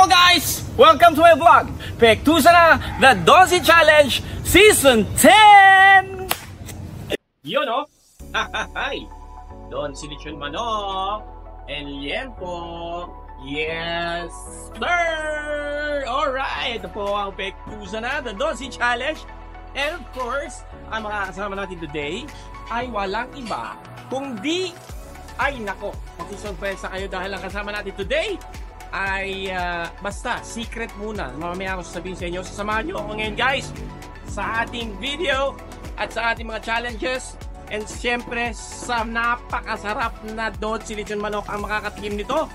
Hello guys! Welcome to my vlog! Pektusa na The Donsi Challenge Season 10! Yun o! Hi! Donsi Lechon Manok! And yan po! Yes sir! Alright! Ito po ang Pektusa na The Donsi Challenge. And of course, ang mga kasama natin today ay walang iba kundi ay nako, masisurpresa kayo dahil ang kasama natin today ay basta secret muna. Mamaya ako sasabihin sa inyo. Sasamahan nyo ako ngayon guys sa ating video at sa ating mga challenges, and siyempre sa napakasarap na Donsi Lechon Manok ang makakatikim nito.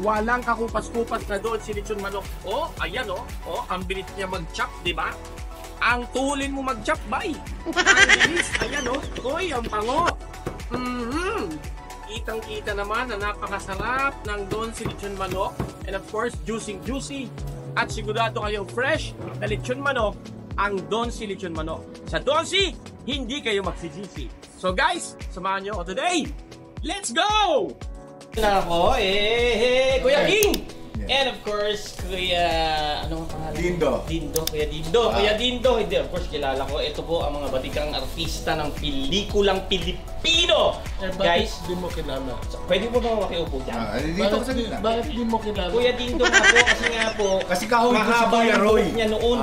Walang kakupas-kupas na Donsi Lechon Manok. Oh, ayan oh. Oh, ang bilis niya mag-chop, di ba? Ang tulin mo mag-chop, bay. Ang bilis. Ayan oh. Uy, ang pango. Kitang-kita naman na napakasarap ng Donsi Lechon Manok. And of course, juicy at sigurado kayong fresh na lechon manok ang Donsi Lechon Manok. Sa Donsi, hindi kayo magsisisi. So guys, samahan nyo ako today. Let's go! Na ako, Kuya King! And of course, Kuya... Ano ang pangalan? Dindo. Kuya Dindo. Kuya Dindo. Hindi, of course, kilala ko. Ito po ang mga batikang artista ng pelikulang Pilipino. Guys, hindi mo kilala. Pwede po ba makiupo dyan? Dito ka sa gitna. Bakit hindi mo kilala? Kuya Dindo nga po, kasi nga po, kasi kahawin ko si Kuya Roy niya noon.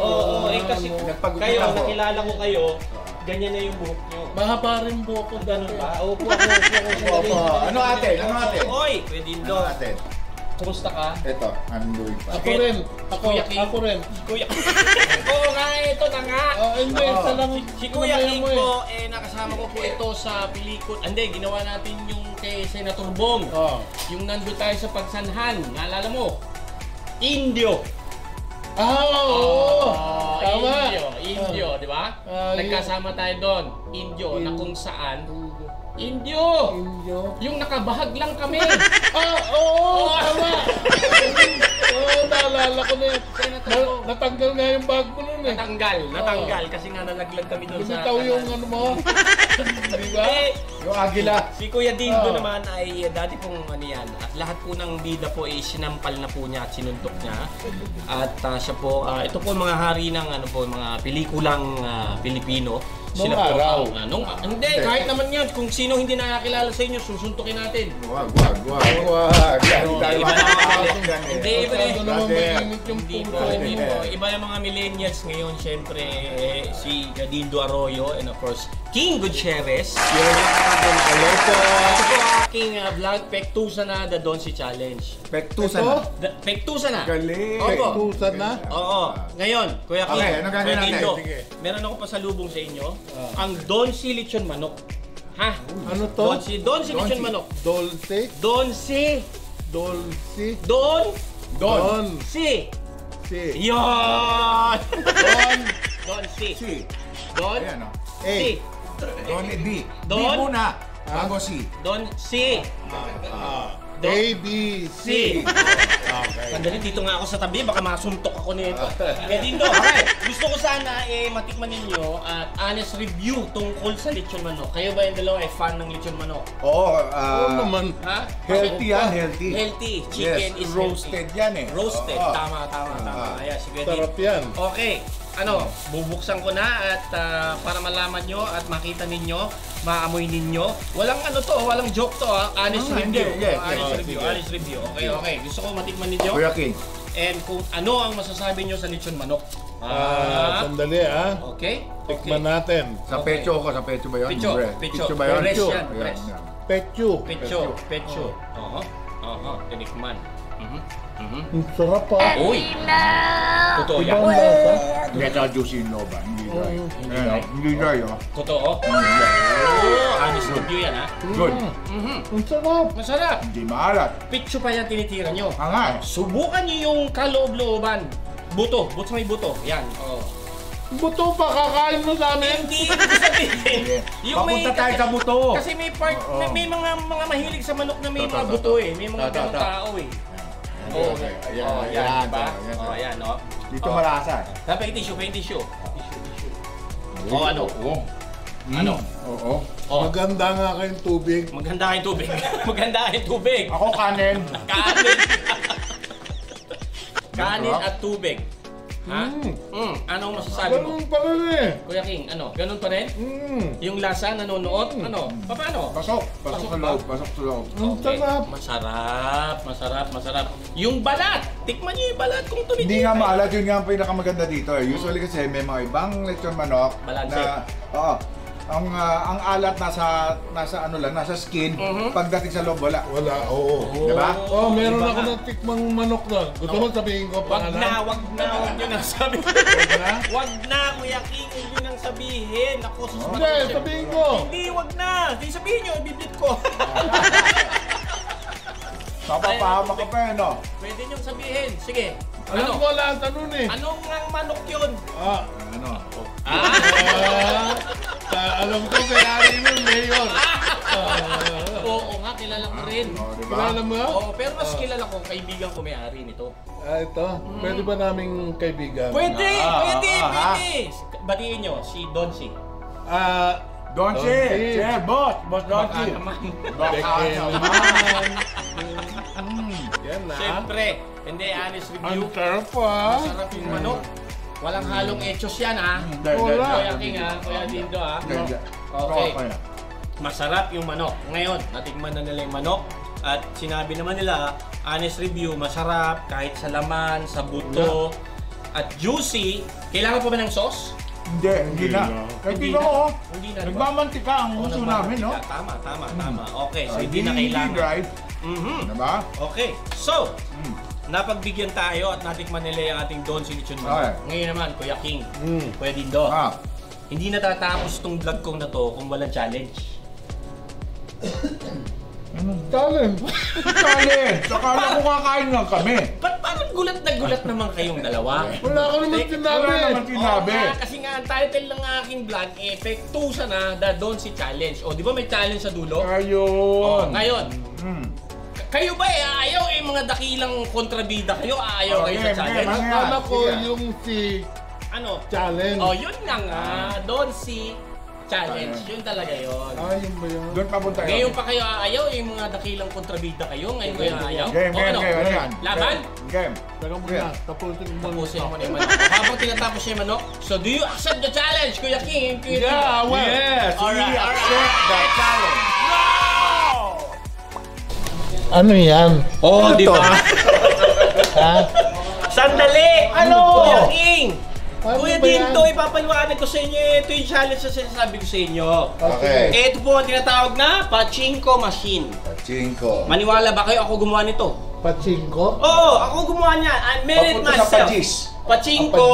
Oo, kasi kayo, nakilala ko kayo, ganyan na yung buhok nyo. Mahaba rin buhok ko. Ganun ba? Opo. Ano ate? Oy, Kuya Dindo. Ano ate? Kumusta ka? Ito, I'm doing fine. Ako rin. Ako rin. Kuya. Oo nga, ito na nga. Hindi, ito lang. Si Kuya King po, nakasama ko po ito sa pelikula. Hindi, ginawa natin yung kay Senator Bong. Yung nandun tayo sa Pagsanhan. Naalala mo? Indio. Oo. Tama. Indio, di ba? Nagkasama tayo doon. Indio, na kung saan Indio! Yung nakabahag lang kami! Oo! Tama! Oo, naalala ko na yun. Natanggal nga yung bag mo nun eh. Natanggal. Kasi nga nalaglag kami doon sa... Lumitaw yung ano mo. Diba? Yung agila. Si Kuya Dindo naman ay dati pong ano yan. At lahat po ng bida po ay sinampal na po niya at sinuntok niya. At siya po, ito po mga hari ng ano po, mga pelikulang Pilipino. Sila po araw. Hindi, kahit naman yan, kung sino hindi nakakilala sa inyo, susuntukin natin. Wag. Hindi, iba yung mga millennials ngayon, syempre, si Dindo Arroyo, and of course, King Gutierrez. Hello po. Ito po aking vlog, Pektusa na The Donsi Challenge. Pektusa na? Pektusa na. Galing. Pektusa na? Oo. Ngayon, Kuya King, okay, ano gagawin natin? Sige. Meron ako pasalubong sa inyo, ang Donsi Lechon Manok. Ha? Ano to? Donsi Lechon Manok. Donsi. Yon! Donsi. Ayan o. A. Don B. B muna. Bago C. Donsi. A, B, C. Sandali, dito nga ako sa tabi, baka masuntok ako nito. Kaya Dindo, gusto ko sana matikman ninyo at honest review tungkol sa lechon manok. Kayo ba yung dalawa ay fan ng lechon manok? Oo. naman. Ha? Healthy yan, healthy. Healthy. Chicken is roasted healthy. yan eh. Roasted. Tama. Ayan, sige. Sarap yan. Okay. Bubuksan ko na at para malaman nyo at makita ninyo, maamoy ninyo. Walang walang joke to ha. Honest review. Honest review. Okay. Gusto ko matikman ninyo. Kuya King. And kung ano ang masasabi nyo sa lechon manok. Sandali Okay. Tikman natin. Sa pecho ko, sa pecho ba yun? Pecho ba yun? Fresh yan. Fresh. Pecho. Tinikman. Ang sarap Uy! Totoo yan. Hindi ito juicy no ba? Hindi dry. Totoo? Honest review yan ha? Good. Ang sarap. Masarap. Hindi maalat. Pitso pa yan tinitira nyo. Angay. Subukan nyo yung kaloob-looban. Buto may buto. Yan. Buto pa, kakain mo sa amin? Hindi sabihin. Papunta tayo sa buto. Kasi may part, may mga mahilig sa manok na may mga buto eh. May mga ganong tao eh. Ayan, diba? Ayan, dito malasa. Dapat tissue. Ano? Oo. Maganda nga kayong tubig. Maganda kayong tubig. Ako kanin. Kanin at tubig. Ha? Anong masasabi mo? Ganun pa rin eh. Kuya King, ano? Ganun pa rin? Yung lasa, nanonood? Ano? Paano? Pasok sa loob, pasok sa loob. Ang sarap. Masarap. Yung balat! Tikman niyo yung balat kung tumitin. Hindi nga maalat, yun nga ang pinakamaganda dito eh. Usually kasi may mga ibang lechon manok Balanse. na, ang alat nasa ano lang, nasa skin. Pagdating sa loob wala. Wala, oo. Diba? Oh, meron Iba ako nga. ng tikmang manok na. Gusto mo sabihin ko Wag pangalan? wag nyo nang sabihin. na? Wag na, Kuya King, huwag nyo nang sabihin. Ako, Hindi, sabihin ko. Hindi, wag na. Hindi sabihin nyo, ibiblit ko. Papapahamak ka pa eh, no? Pwede nyo sabihin. Sige. Alam ko lahat ano eh. Anong ngang manok yun? Ano? Alam ko kayari nun, Mayor. Oo nga, kilala ko rin. Diba? Kilala mo? Oo, pero mas kilala ko, kaibigan ko may-ari nito. Ito, pwede ba naming kaibigan? Pwede! Pwede. Batiin nyo, si Donsi. Donchi! Donchi. Sir, boss Donchi! Baka naman! Yan na. Siyempre, hindi, honest review. Ang sarap pa. Masarap yung manok. Walang halong etchos yan ha. Wala. Kuya King ha, Kuya Dindo ha. Okay. Masarap yung manok. Ngayon, natikman na nila yung manok. At sinabi naman nila, honest review, masarap kahit sa laman, sa buto. At juicy. Kailangan pa ba ng sauce? Hindi na. Hindi Kaya mo, Hindi na. nagmamantika ang uso namin, no? Tama. Okay, so hindi na kailangan. dried. Diba? Okay, so, napagbigyan tayo at natikman nila yung ating Don Sinichon manok. Ngayon naman, Kuya King, Kuya Dindo, hindi natatapos tong vlog kong na to kung walang challenge. Challenge. Challenge! Akala ko kakain lang kami. Ba't parang gulat na gulat naman kayong dalawa? Wala ka naman sinabi. Wala naman sinabi. Kasi nga, ang title ng aking vlog, Pektusa na, The Don Si Challenge. O, di ba may challenge sa dulo? Ayun. Ngayon, kayo ba ayaw mga dakilang kontrabida kayo? Ayaw kayo sa challenge? Akala ko yung si Ano? challenge. Oh, yun nga nga. Don Si Challenge. Yun talaga yun. Ayun ba yun? Doon papunta yun. Ngayon pa kayo ayaw, yung mga dakilang kontrabida kayo. Ngayon kayo ayaw. Game. Ano yan? Laban? Game. Teka muna, tapusin mo Tapusin mo na yung manok. Habang tinatapos niya yung manok, so do you accept the challenge, Kuya King? Yeah, well. Yes, Alright, we accept the challenge. Ano yan? Oh, di ba? Ha? Sandali! Ano? Kuya King! Ano Kuya ba yan? Dinto, ipapaliwanag ko sa inyo. Ito yung challenge na sinasabi ko sa inyo. Okay. Ito po ang tinatawag na pachinko machine. Pachinko. Maniwala ba kayo ako gumawa nito? Pachinko? Oo, ako gumawa niya. I made it Papunta sa myself. pajis. Pachinko,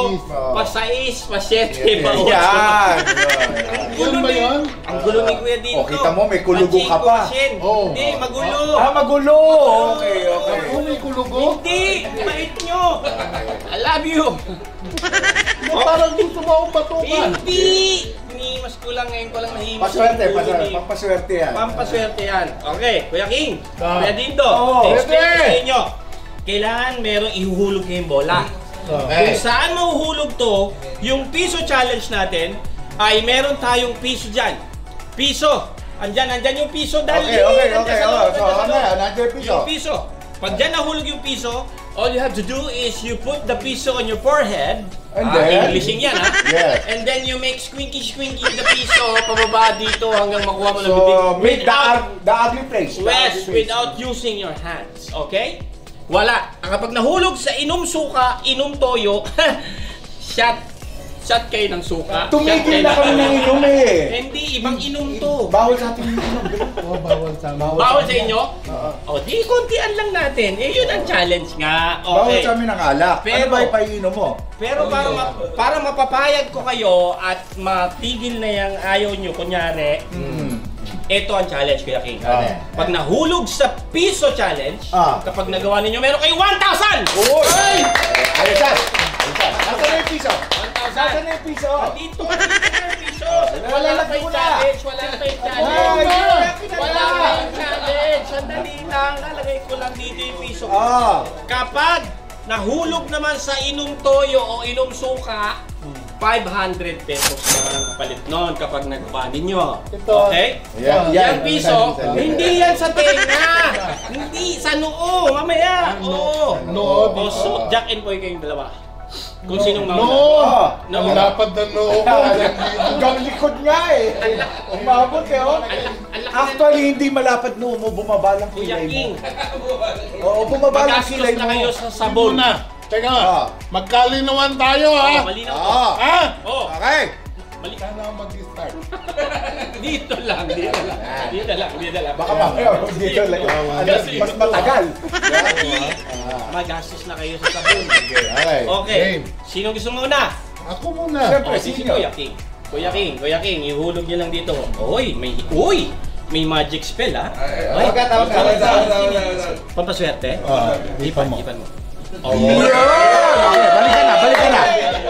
Pajis. pa-6, pa-7, pa-8. Yan. Yun ba yun? Ang gulo ni Kuya Dinto. Oh, kita mo, may kulugo ka Pachinko pa. machine. Oh. Hindi, magulo. Magulo. Okay. Ako may kulugo? Hindi, mait nyo. I love you. Parang gusto mo akong batukan. Hindi. Mas kulang ngayon ko lang nahimas. Pampaswerte yan. Pampaswerte yan. Okay, Kuya King. Ah. Kuya Dindo. Oo, Explain ko pwede. sa inyo. Kailangan merong ihuhulog kayong bola. Kung saan mahuhulog to, yung piso challenge natin, ay meron tayong piso dyan. Piso. Andyan yung piso. Dali. Okay. Andyan sa loob, So, andyan sa ano loob. yan? Nandiyan yung piso. Yung piso. Pag dyan nahulog yung piso, all you have to do is you put the piso on your forehead. And then? Englishing yan ha. Yes. And then you make squinky the piso pababa dito hanggang makuha mo ng So, bibig. make the ugly face. Yes, without using your hands. Okay? Wala. Ang kapag nahulog sa inom suka, inom toyo, shot kayo ng suka. Tumigil na kami ng inom eh. Hindi, ibang inom to. Bawal sa ating inom. Oh, bawal sa amin. Bawal sa inyo? O, di kontian lang natin. Yun ang challenge nga. Bawal Okay. sa amin ng alak. Ano Pero- ba ipainom mo? Pero para mapapayag ko kayo at matigil na yung ayaw nyo, kunyari, ito ang challenge, Kuya King. Pag nahulog sa piso challenge, kapag nagawa ninyo, meron kayo 1,000! Uy! Ayos yan! Nasaan na yung piso? 1,000! Nasaan na yung piso? Dito na yung piso! Wala na kayong pula. challenge! Wala na kayong challenge! Wala kayong challenge! Sandali lang, lalagay ko lang dito yung piso. Kapag nahulog naman sa inom toyo o inom suka, 500 pesos naman ang kapalit nun kapag nagawa ninyo. Ito. Okay? Yan. Yung piso, hindi yan sa tenga! Hindi, sa noo, mamaya. Oo. Noo. O, so, Jack and Boy kayong dalawa. Kung sinong mauna. No! Ang lapad ng noo ko. Hanggang likod nga eh. Umabot eh, oh. Actually, hindi malapad noo mo, bumaba lang Kuya kilay King, mo. Oo, bumaba lang magastos kilay na mo. kayo sa sabon. Muna. Teka, magkalinawan tayo ha. Malinaw. Ha? Oh, Okay. Sana ako mag-start. dito lang. Dito lang. Baka mamaya, dito lang. Mas matagal. Magastos na kayo sa sabon. Okay. Okay. Game. Sino gusto muna? Ako muna. Siyempre. Si Sino? Kuya King, ihulog niyo lang dito. May magic spell ha. Tawag ka. Pampaswerte? Ipan mo. Ipan mo.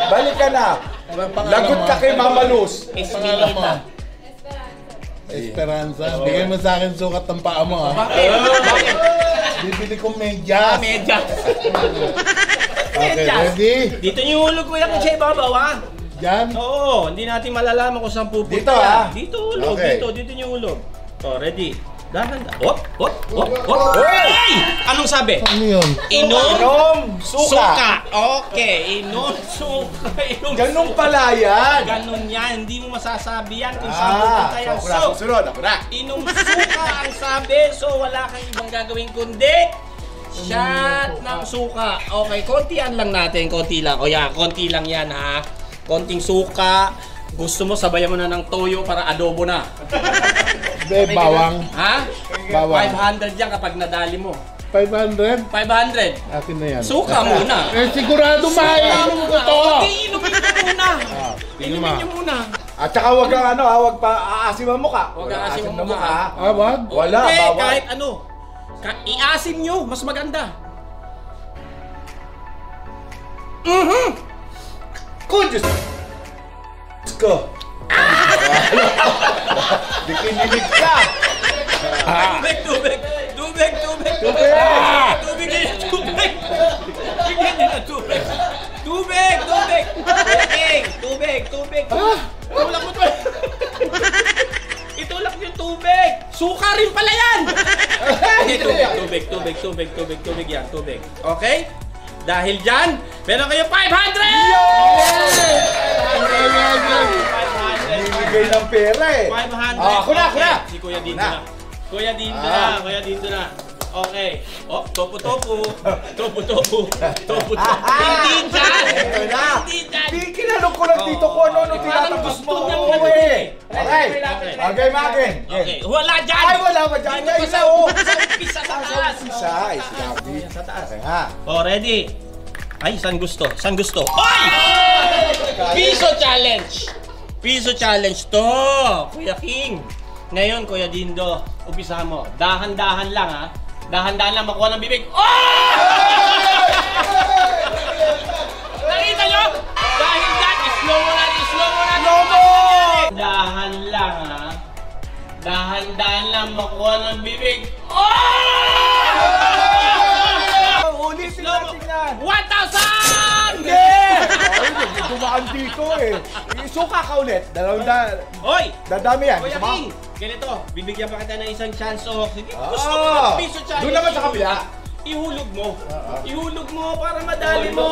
Balik ka na. Lagot ka kay Mama Luz. Pangalan mo. Esperanza. Bigay mo sa akin sukat ng paa mo ha. Bakit? Bibili kong medyas. Medyas. Okay, ready? Dito niyo hulog Kuya King sa ibabaw ha. Yan. Oo, hindi natin malalaman kung saan pupunta. Dito, ha? Dito hulog, Okay. dito niyo hulog. Oh, ready. Dahan. Hop. Hey! Anong sabi? Ano yun? Inom Suka. Okay, inom suka. Ganun pala yan. Ganun yan. Hindi mo masasabi yan kung saan pupunta yan. So, Susunod. Ako na. inom suka ang sabi. So, wala kang ibang gagawin kundi shot ng suka. Okay, kontian lang natin. Konti lang. O yan, konti lang yan ha. Konting suka. Gusto mo, sabayan mo na ng toyo para adobo na. Bawang. Ha? Bawang. 500 yan kapag nadali mo. 500? 500. Akin na yan. Suka muna. Eh sigurado maiinom ko to. Okay, inumin nyo muna. Inumin nyo muna. At saka wag kang wag pa aasim ang mukha. Huwag aasim ang na mukha. Ah, wag? Wala, Hindi, bawal. kahit ano. Iasim nyo, mas maganda. Kudus! Ko! Dikinilig ka! Tubig! Tubig! Tubig! Tulak mo to! Itulak yung tubig! Suka rin pala yan! Tubig yan, tubig. Okay? Dahil dyan, meron kayo 500! Bibigay ng pera eh. 500. Ako na. Si Kuya Dindo na. Kuya Dindo na. Okay. Oh, topo. Hindi dyan! Ito na. Hindi dyan! Di kinalog ko lang dito kung ano tinatapos gusto mo. niyang Oo ano eh. eh. Okay, Magin. Okay. Wala dyan! Ay, wala ba dyan? Dito Ay, pa isa oh. sa umpisa sa taas. Isa, sinabi. Sa taas. Okay ha. Oh, ready? Ay, saan gusto? Oy! Piso challenge to! Kuya King. Ngayon, Kuya Dindo, umpisa mo. Dahan-dahan lang ha. Dahan-dahan lang makuha ng bibig. Oh! Nakita nyo? Dahil dyan, slow mo natin. Dahan lang ha. Dahan-dahan lang makuha ng bibig. Oh! Ulitin natin yan. 1,000! Ay, dumaan dito eh. Isuka ka ulit. Hoy! Dadami yan. Kuya Gusto mo? King, ganito, bibigyan pa kita ng isang chance o sige, Ah, gusto mo ng piso challenge. doon naman sa kabila. Ihulog mo. Ihulog mo para madali mo.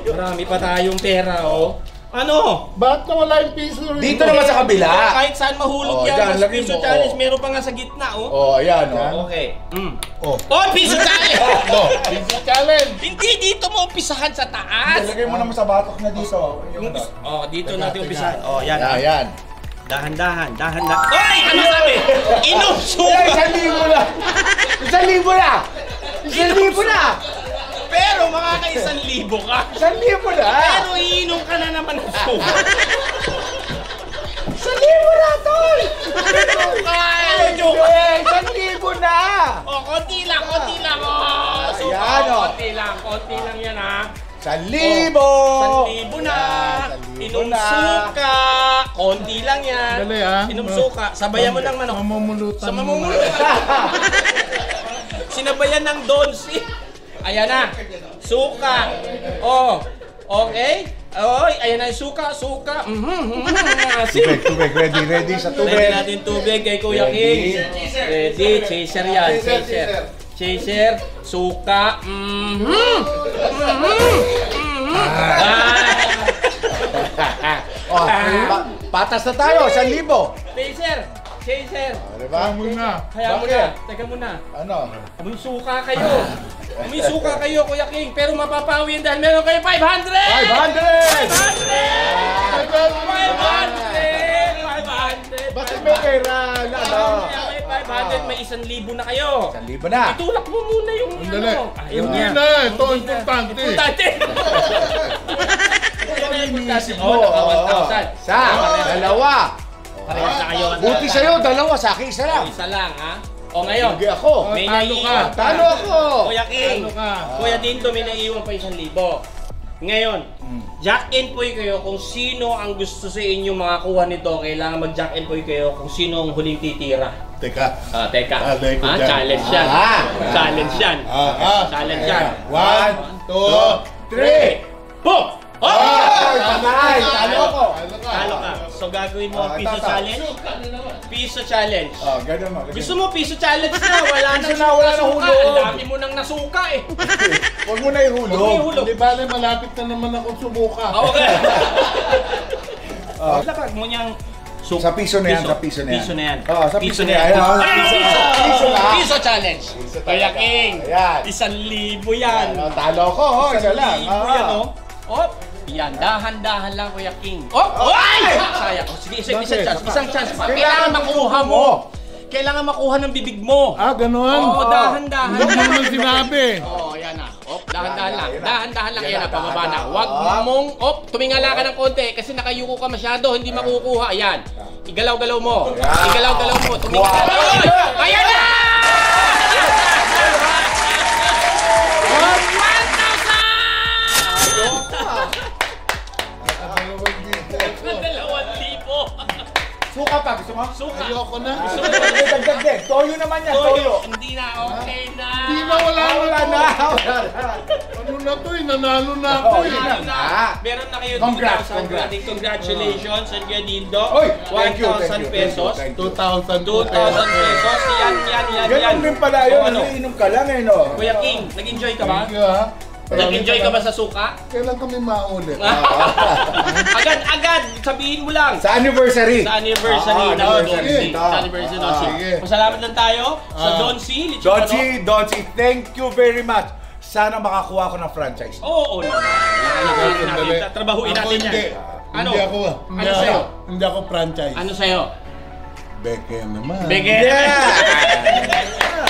Marami pa tayong pera, oh. Ano? Bakit nawala yung piso rin? Dito naman sa kabila. Kahit saan mahulog Oh, yan, dyan, mas lagay piso mo, challenge, oh. meron pa nga sa gitna, oh. Oh, ayan oh. Okay. Oh. Oh, piso challenge! Piso challenge. Hindi dito mo umpisahan sa taas. Lagay mo naman sa batok na dito. Yung oh, dito natin umpisahan. Oh, yan. Ayan. Dahan-dahan. Oy! Ano sabi? Inom suka! 1,000 na! Pero makaka-1,000 ka. 1,000 na! Pero iinom ka na naman ng suka. 1,000 na, tol! Joke! 1,000 na! Oh, konti lang. Oh, so, Ayan, oh. konti lang yan ha. 1,000! 1,000 na. 1,000 Inom na. suka. Konti lang yan. Dali, ah. Inom suka. Sabayan mo ng manok. Mamumulutan Sa mo mamumulot. Sinabayan ng donsi. Ayan na. Suka. Oh. Okay? Oy, ayan na yung suka. Tubig. Ready sa Ready tubig. natin tubig kay Kuya King. Ready. Chaser yan. Chaser. chaser, suka, Patas na tayo, 1,000. chaser. Diba? Muna. Kaya muna, teka muna. Ano? May suka kayo. May suka kayo, Kuya King, pero mapapawi yan dahil meron kayo 500! 500! Bakit may pera? Ano? May 500, may 1,000 na kayo. 1,000 na. Itulak mo muna yung Dali. Ayaw niya. Hindi na. Ito importante. Importante. Iniisip Oh, mo. naka 1,000. Sa, dalawa. Parehas na kayo. Buti sa'yo, dalawa. Sa akin, isa lang. Isa lang, ha? O ngayon, Hindi ako. may Talo ka. naiiwan pa. Talo ako. Kuya King, Talo ka. Kuya Dindo, may naiiwan pa 1,000. Ngayon, jack and poy kayo kung sino ang gusto sa inyo makakuha nito. Kailangan mag-jack and poy kayo kung sino ang huling titira. Teka. Teka. Alay ko dyan. Challenge yan. Challenge yan. Challenge yan. 1, 2, 3. Boom! Oh! Panay, talo ako. Talo ka. So gagawin mo ang piso tata. challenge? Piso challenge. Ganun mo. Gusto mo piso challenge na? Wala nang Piso na, wala nang suka. hulog. Ang dami mo nang nasuka eh. Huwag mo na Huwag mo ihulog. ihulog. Di bale, malapit na naman ako sumuka. Okay. Lapag mo niyang Sa piso na yan, sa piso na yan. Piso na yan. Oo, sa piso na yan. Piso na. Piso challenge. Kaya King, Ayan. 1,000 yan. Talo ko, isa lang. 1,000 yan, oh. Op! Yan, dahan-dahan lang, Kuya King. Oh! Ay! Sayang. Oh, sige, isang chance. Isang chance pa. Kailangan makuha mo. Kailangan makuha ng bibig mo. Ganon. Oo, dahan-dahan. Huwag mo naman sinabi. Oo, yan na. Op, dahan-dahan lang. Dahan-dahan lang. Yan Yan na, na, pababa na. dahan-dahan. Huwag mong, tumingala ka ng konti kasi nakayuko ka masyado, hindi makukuha. Ayan. Igalaw-galaw mo. Igalaw-galaw mo. Tumingala ka. Oy! Ayan na! 1,000! Suka pa, gusto mo? Suka. Ayoko na. Dagdag din. Toyo naman yan, toyo. Hindi na, okay na. Hindi na, wala Wala na. na, wala na. Ano na to eh, nanalo na ako Oo, eh. yun na. Meron na kayo Congrats, 2,000. congrats. Congratulations, San Dindo. Oy, thank you, thank 1,000 you, pesos. thank you. 2,000 2,000 pesos. Yan. Ganun din pala yun, O, ano? iinom ka lang eh, no? Kuya King, nag-enjoy ka ba? Thank you ha. Nag-enjoy ka ba sa suka? Kailan kami maulit? Agad, sabihin mo lang. Sa anniversary. Sa anniversary ng Don C. sige. Sa anniversary ng Don C. Sige. Pasalamat lang tayo sa Don C. Donchi, thank you very much. Sana makakuha ko ng franchise. Oo, trabahuin Ako natin hindi. yan. Ano? Hindi ako. Ano sa'yo? Hindi ako franchise. Ano sa'yo? Beke naman. Bigay. Yeah!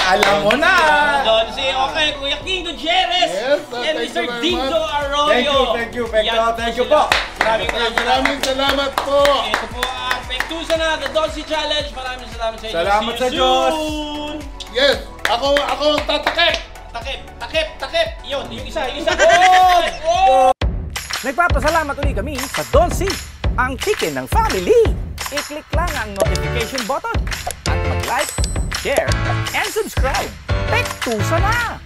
Alam mo na! Don C. Okay, Kuya King Gutierrez. Yes, And thank you Mr. very Dindo much. Arroyo. Thank you, Yan thank you po. Maraming Salamat po. Ito po ang Pektusa na, The Don C Challenge. Maraming salamat sa inyo. Salamat See sa you Diyos. soon. Yes, ako ang tatakip. Takip. Yun, yung isa. Nagpapasalamat ulit kami sa Don C, ang chicken ng family. I-click lang ang notification button at mag-like, share, and subscribe. Pektusa na!